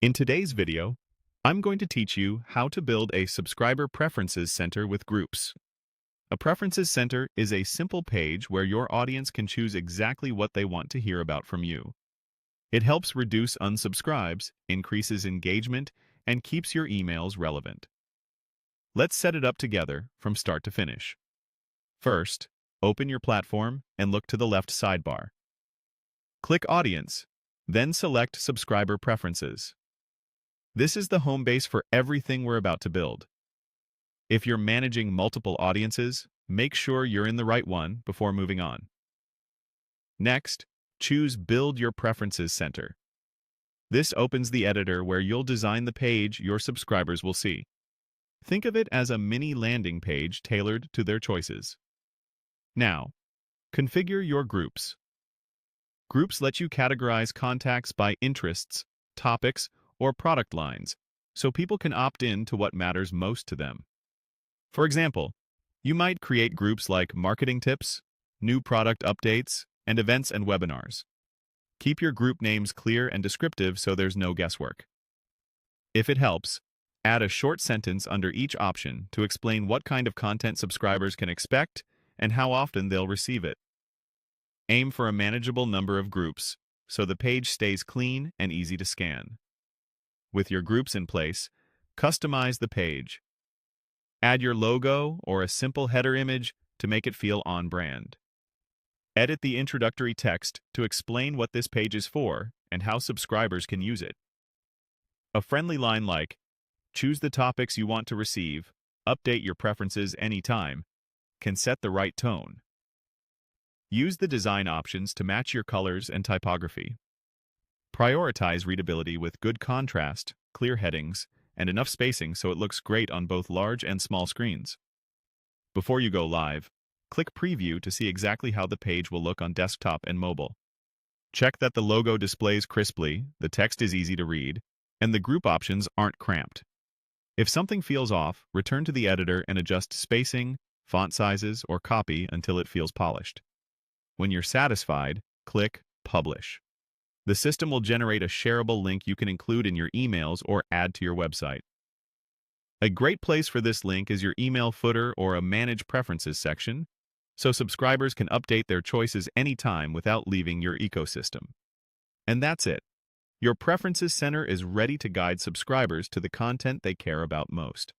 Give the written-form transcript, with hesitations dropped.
In today's video, I'm going to teach you how to build a subscriber preferences center with groups. A preferences center is a simple page where your audience can choose exactly what they want to hear about from you. It helps reduce unsubscribes, increases engagement, and keeps your emails relevant. Let's set it up together from start to finish. First, open your platform and look to the left sidebar. Click Audience, then select Subscriber Preferences. This is the home base for everything we're about to build. If you're managing multiple audiences, make sure you're in the right one before moving on. Next, choose Build Your Preferences Center. This opens the editor where you'll design the page your subscribers will see. Think of it as a mini landing page tailored to their choices. Now, configure your groups. Groups let you categorize contacts by interests, topics, or product lines, so people can opt in to what matters most to them. For example, you might create groups like marketing tips, new product updates, and events and webinars. Keep your group names clear and descriptive so there's no guesswork. If it helps, add a short sentence under each option to explain what kind of content subscribers can expect and how often they'll receive it. Aim for a manageable number of groups so the page stays clean and easy to scan. With your groups in place, customize the page. Add your logo or a simple header image to make it feel on-brand. Edit the introductory text to explain what this page is for and how subscribers can use it. A friendly line like, "Choose the topics you want to receive, update your preferences anytime," can set the right tone. Use the design options to match your colors and typography. Prioritize readability with good contrast, clear headings, and enough spacing so it looks great on both large and small screens. Before you go live, click Preview to see exactly how the page will look on desktop and mobile. Check that the logo displays crisply, the text is easy to read, and the group options aren't cramped. If something feels off, return to the editor and adjust spacing, font sizes, or copy until it feels polished. When you're satisfied, click Publish. The system will generate a shareable link you can include in your emails or add to your website. A great place for this link is your email footer or a Manage Preferences section, so subscribers can update their choices anytime without leaving your ecosystem. And that's it. Your Preferences Center is ready to guide subscribers to the content they care about most.